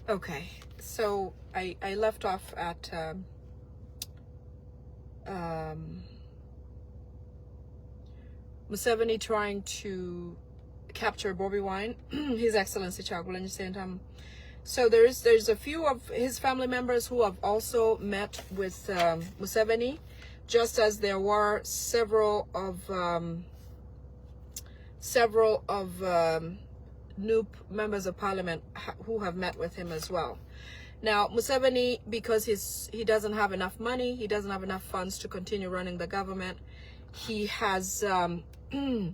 Okay, so I left off at Museveni trying to capture Bobiwine, His Excellency Chagulanyi Sentamu. So there's a few of his family members who have also met with Museveni, just as there were several of new members of parliament who have met with him as well. Now, Museveni, because he doesn't have enough money, he doesn't have enough funds to continue running the government, he has he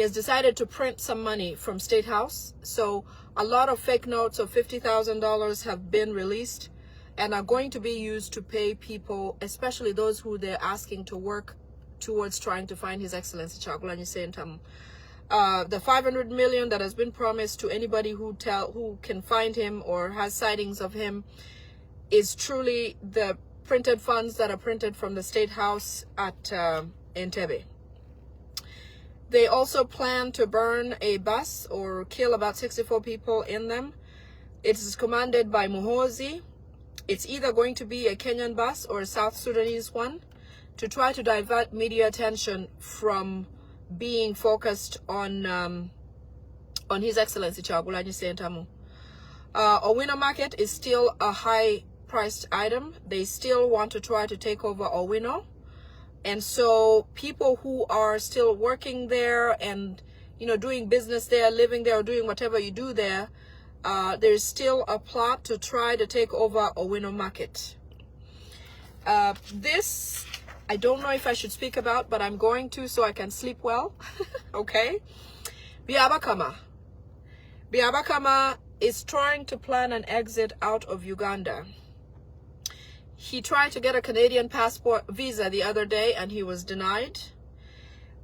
has decided to print some money from State House. So a lot of fake notes of $50,000 have been released and are going to be used to pay people, especially those who they're asking to work towards trying to find His Excellency Chagulanyi Sentamu. The 500 million that has been promised to anybody who can find him or has sightings of him is truly the printed funds that are printed from the State House at Entebbe. They also plan to burn a bus or kill about 64 people in them. It is commanded by Muhoozi. It's either going to be a Kenyan bus or a South Sudanese one to try to divert media attention from being focused on His Excellency Chagulanyi Sentamu. Owino market is still a high-priced item. They still want to try to take over Owino. And so people who are still working there and, doing business there, living there, or doing whatever you do there, there's still a plot to try to take over Owino market. This, I don't know if I should speak about, but I'm going to so I can sleep well. Okay? Byabakama is trying to plan an exit out of Uganda. He tried to get a Canadian passport visa the other day and he was denied.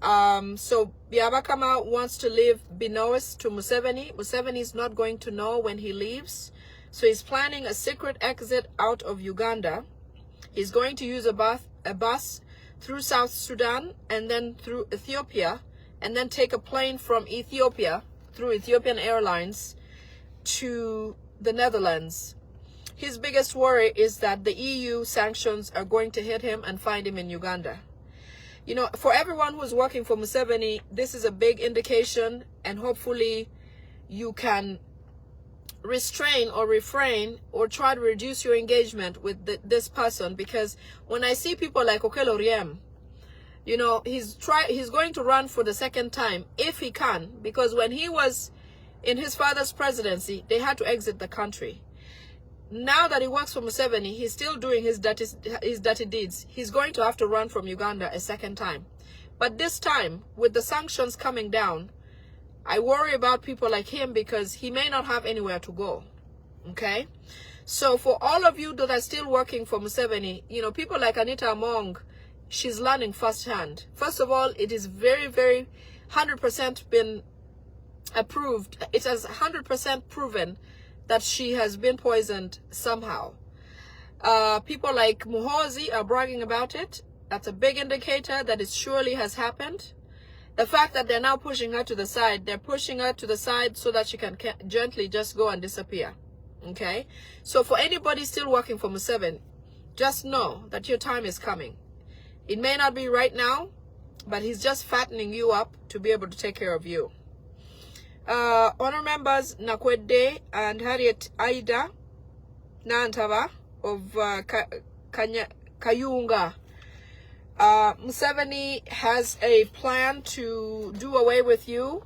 So Byabakama wants to leave Binois to Museveni. Museveni is not going to know when he leaves. So he's planning a secret exit out of Uganda. He's going to use a bus through South Sudan and then through Ethiopia, and then take a plane from Ethiopia through Ethiopian Airlines to the Netherlands. His biggest worry is that the EU sanctions are going to hit him and find him in Uganda. For everyone who's working for Museveni, this is a big indication, and hopefully you can restrain or refrain or try to reduce your engagement with this person, because when I see people like Okello Oryem, he's going to run for the second time if he can, because when he was in his father's presidency, they had to exit the country. Now that he works for Museveni, he's still doing his dirty deeds. He's going to have to run from Uganda a second time. But this time, with the sanctions coming down, I worry about people like him because he may not have anywhere to go. Okay? So for all of you that are still working for Museveni, people like Anita Among, she's learning firsthand. First of all, it is very, very 100% been approved. It has 100% proven that she has been poisoned somehow. People like Muhoozi are bragging about it. That's a big indicator that it surely has happened. The fact that they're now pushing her to the side, they're pushing her to the side so that she can gently just go and disappear. Okay? So for anybody still working for Museveni, just know that your time is coming. It may not be right now, but he's just fattening you up to be able to take care of you. Honor members Gwatadde and Harriet Aida Nantaba of Kayunga. Museveni has a plan to do away with you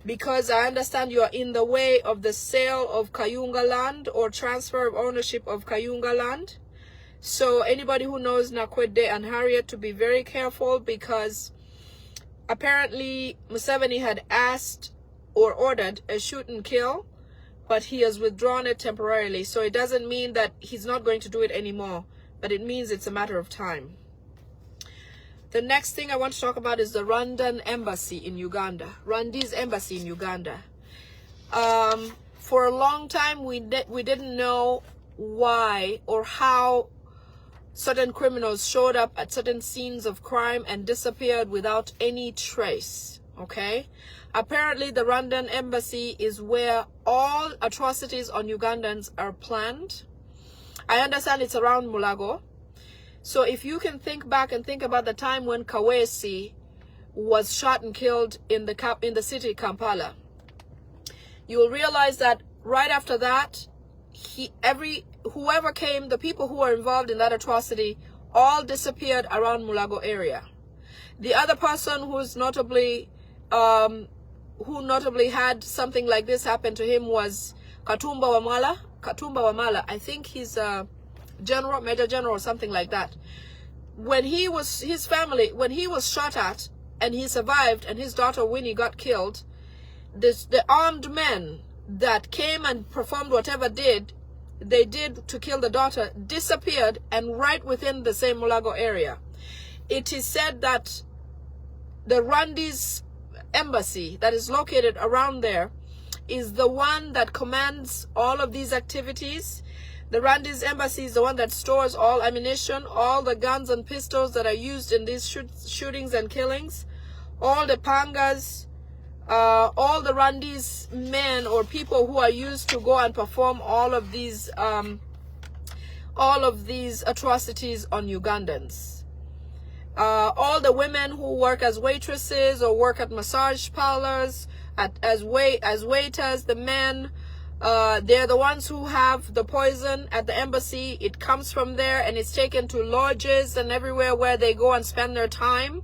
because I understand you are in the way of the sale of Kayunga land or transfer of ownership of Kayunga land. So anybody who knows Gwatadde and Harriet to be very careful, because apparently Museveni had asked or ordered a shoot and kill, but he has withdrawn it temporarily. So it doesn't mean that he's not going to do it anymore, but it means it's a matter of time. The next thing I want to talk about is the Rwandan embassy in Uganda. Rwanda's embassy in Uganda. For a long time, we didn't know why or how certain criminals showed up at certain scenes of crime and disappeared without any trace. okay? Apparently, the Rwandan embassy is where all atrocities on Ugandans are planned. I understand it's around Mulago. So if you can think back and think about the time when Kawesi was shot and killed in the city Kampala, you will realize that right after that, whoever came, the people who were involved in that atrocity, all disappeared around Mulago area. The other person who notably had something like this happen to him was Katumba Wamala. I think he's a general, major general, or something like that. When his family was shot at and he survived and his daughter Winnie got killed, the armed men that came and performed whatever they did to kill the daughter disappeared, and right within the same Mulago area. It is said that the Rwandese embassy that is located around there is the one that commands all of these activities. The Rwandese embassy is the one that stores all ammunition, all the guns and pistols that are used in these shootings and killings, all the pangas, all the Rwandese men or people who are used to go and perform all of these atrocities on Ugandans. All the women who work as waitresses or work at massage parlors, as waiters, the men, they're the ones who have the poison at the embassy. It comes from there and it's taken to lodges and everywhere where they go and spend their time.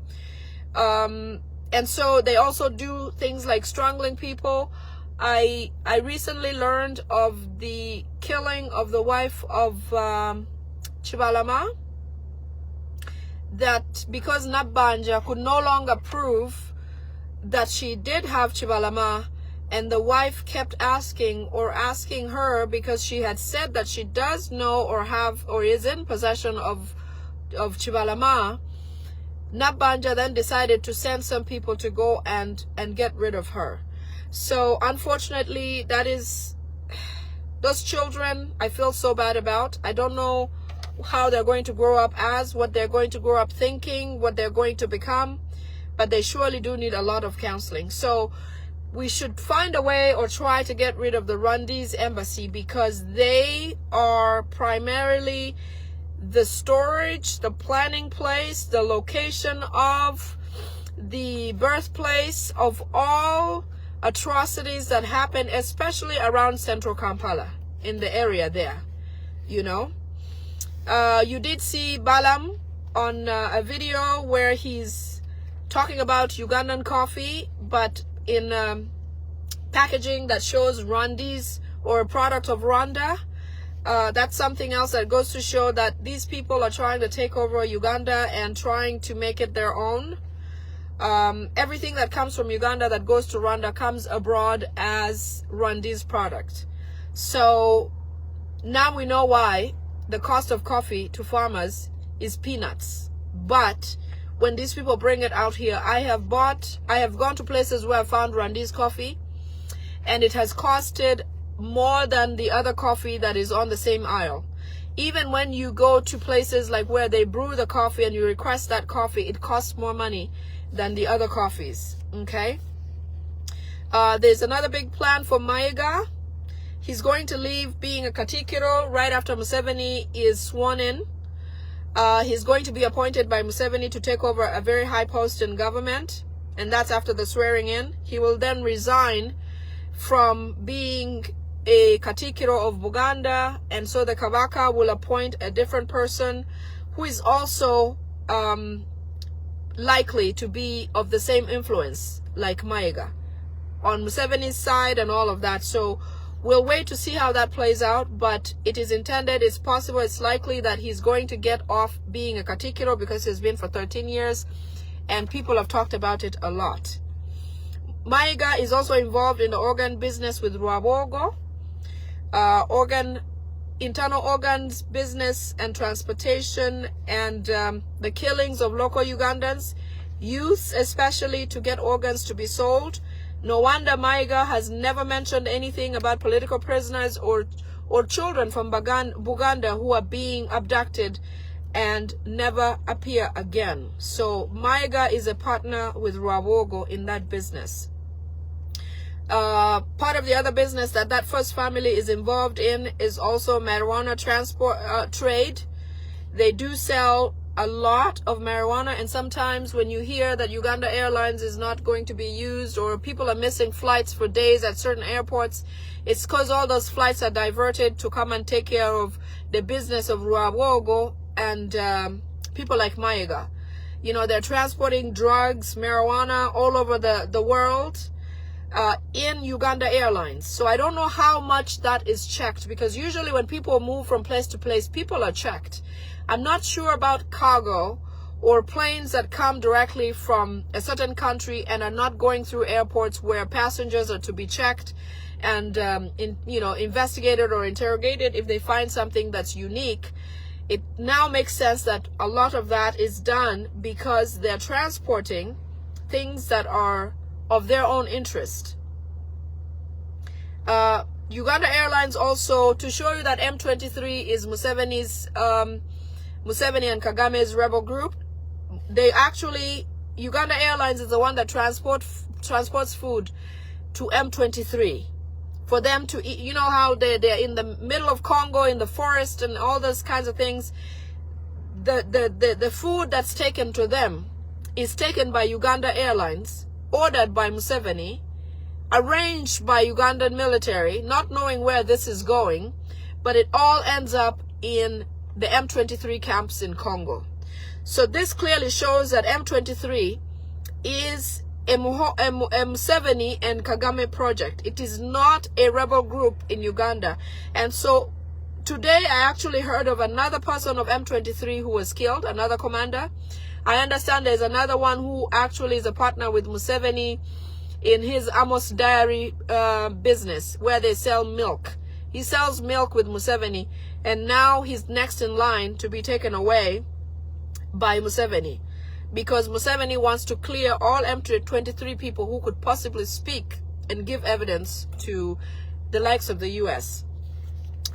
And so they also do things like strangling people. I recently learned of the killing of the wife of Chibalama, that because Nabanja could no longer prove that she did have Chibalama, and the wife kept asking her because she had said that she does know or is in possession of Chibalama, Nabanja then decided to send some people to go and get rid of her. So unfortunately, those children I feel so bad about. I don't know how they're going to grow up what they're going to grow up thinking, what they're going to become, but they surely do need a lot of counseling. So we should find a way or try to get rid of the Rwandese embassy, because they are primarily the storage, the planning place, the location of the birthplace of all atrocities that happen, especially around central Kampala, in the area there, you know. You did see Balaam on a video where he's talking about Ugandan coffee, but in packaging that shows Rwandese or a product of Rwanda. That's something else that goes to show that these people are trying to take over Uganda and trying to make it their own. Everything that comes from Uganda that goes to Rwanda comes abroad as Rwandese product. So now we know why the cost of coffee to farmers is peanuts. But when these people bring it out here, I have gone to places where I found Rwandese coffee, and it has costed more than the other coffee that is on the same aisle. Even when you go to places like where they brew the coffee and you request that coffee, it costs more money than the other coffees, okay? There's another big plan for Mayiga. He's going to leave being a Katikiro right after Museveni is sworn in. He's going to be appointed by Museveni to take over a very high post in government, and that's after the swearing in. He will then resign from being a Katikiro of Buganda, and so the Kabaka will appoint a different person who is also likely to be of the same influence like Mayiga on Museveni's side and all of that. So we'll wait to see how that plays out, but it is intended, it's possible, it's likely that he's going to get off being a Katikiro because he's been for 13 years and people have talked about it a lot. Mayiga is also involved in the organ business with Rwabogo, internal organs business and transportation, and the killings of local Ugandans, youth especially, to get organs to be sold. No wonder Mayiga has never mentioned anything about political prisoners or children from Buganda who are being abducted and never appear again. So Mayiga is a partner with Gwalowooza in that business. Part of the other business that first family is involved in is also marijuana transport trade. They do sell a lot of marijuana, and sometimes when you hear that Uganda Airlines is not going to be used, or people are missing flights for days at certain airports, it's because all those flights are diverted to come and take care of the business of Gwalowooza and people like Mayiga. You know, they're transporting drugs, marijuana all over the world in Uganda Airlines. So I don't know how much that is checked, because usually when people move from place to place, people are checked. I'm not sure about cargo or planes that come directly from a certain country and are not going through airports where passengers are to be checked and investigated or interrogated if they find something that's unique. It now makes sense that a lot of that is done because they're transporting things that are of their own interest. Uganda Airlines also, to show you that M23 is Museveni's Museveni and Kagame's rebel group, they actually, Uganda Airlines is the one that transports food to M23 for them to eat. You know how they're in the middle of Congo, in the forest and all those kinds of things. The food that's taken to them is taken by Uganda Airlines, ordered by Museveni, arranged by Ugandan military, not knowing where this is going, but it all ends up in the M23 camps in Congo. So this clearly shows that M23 is a Museveni and Kagame project. It is not a rebel group in Uganda. And so today I actually heard of another person of M23 who was killed, another commander. I understand there's another one who actually is a partner with Museveni in his Amos Dairy business, where they sell milk. He sells milk with Museveni, and now he's next in line to be taken away by Museveni, because Museveni wants to clear all M23 people who could possibly speak and give evidence to the likes of the US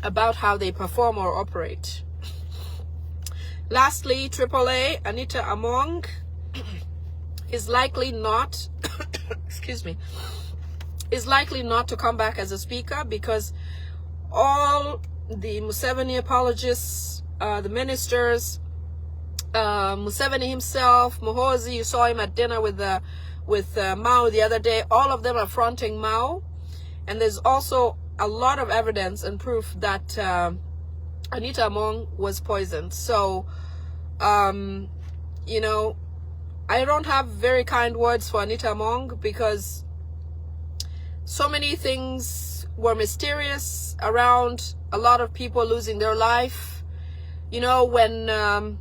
about how they perform or operate. Lastly, AAA, Anita Among, is likely not, excuse me, is likely not to come back as a speaker, because all the Museveni apologists, the ministers, Museveni himself, Muhoozi, you saw him at dinner with Mao the other day, all of them are fronting Mao. And there's also a lot of evidence and proof that Anita Among was poisoned. So, you know, I don't have very kind words for Anita Among, because so many things were mysterious around a lot of people losing their life. You know, when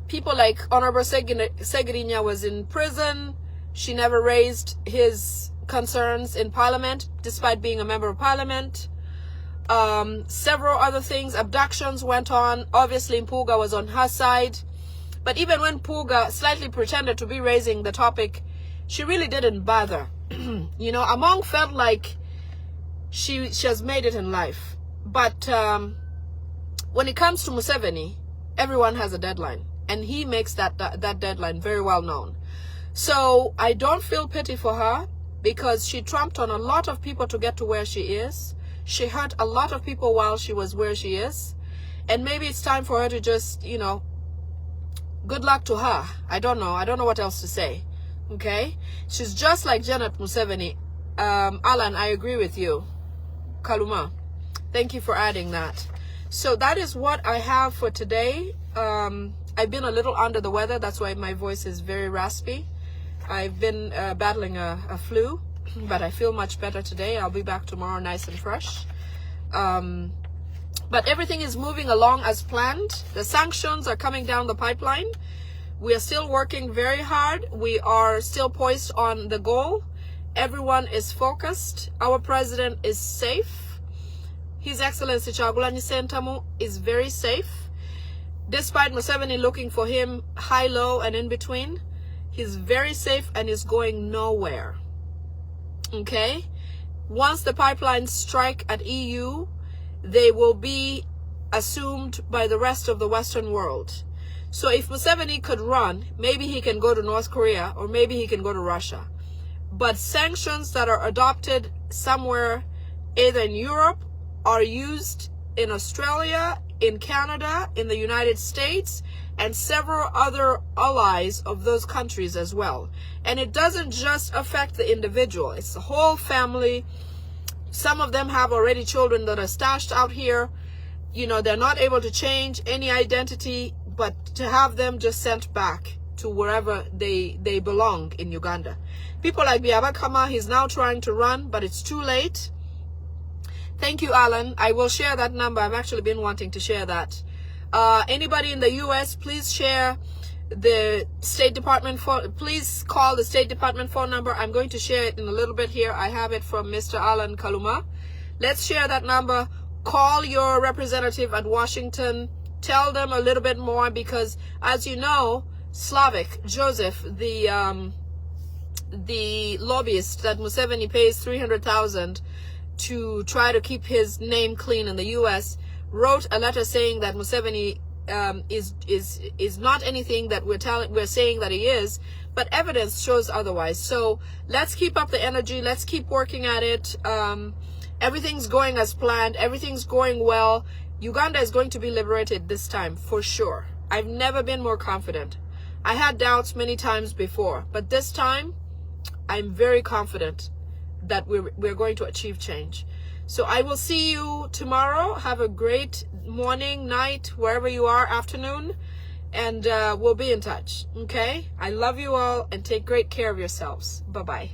people like Honorable Segirinya was in prison, she never raised his concerns in Parliament, despite being a member of Parliament. Several other things, abductions went on. Obviously, Mpuga was on her side. But even when Mpuga slightly pretended to be raising the topic, she really didn't bother. You know, Among felt like she has made it in life. But when it comes to Museveni, everyone has a deadline. And he makes that deadline very well known. So I don't feel pity for her, because she trumped on a lot of people to get to where she is. She hurt a lot of people while she was where she is. And maybe it's time for her to just, you know, good luck to her. I don't know. I don't know what else to say. Okay? She's just like Janet Museveni. Alan, I agree with you. Kaluma, thank you for adding that. So that is what I have for today. I've been a little under the weather. That's why my voice is very raspy. I've been battling a flu, but I feel much better today. I'll be back tomorrow nice and fresh. But everything is moving along as planned. The sanctions are coming down the pipeline. We are still working very hard. We are still poised on the goal. Everyone is focused. Our president is safe. His Excellency Kyagulanyi Ssentamu is very safe. Despite Museveni looking for him high, low, and in between, he's very safe and is going nowhere. Okay? Once the pipelines strike at EU, they will be assumed by the rest of the Western world. So if Museveni could run, maybe he can go to North Korea or maybe he can go to Russia. But sanctions that are adopted somewhere, either in Europe, are used in Australia, in Canada, in the United States, and several other allies of those countries as well. And it doesn't just affect the individual, it's the whole family. Some of them have already children that are stashed out here. You know, they're not able to change any identity, but to have them just sent back to wherever they belong in Uganda. People like Byabakama, he's now trying to run, but it's too late. Thank you, Alan. I will share that number. I've actually been wanting to share that. Anybody in the U.S., please share the State Department phone. Please call the State Department phone number. I'm going to share it in a little bit here. I have it from Mr. Alan Kaluma. Let's share that number. Call your representative at Washington. Tell them a little bit more, because as you know, Slavic Joseph, the lobbyist that Museveni pays $300,000 to try to keep his name clean in the U.S., wrote a letter saying that Museveni is not anything that we're saying that he is, but evidence shows otherwise. So let's keep up the energy. Let's keep working at it. Everything's going as planned. Everything's going well. Uganda is going to be liberated this time for sure. I've never been more confident. I had doubts many times before, but this time I'm very confident that we're going to achieve change. So I will see you tomorrow. Have a great morning, night, wherever you are, afternoon, and we'll be in touch. Okay? I love you all, and take great care of yourselves. Bye-bye.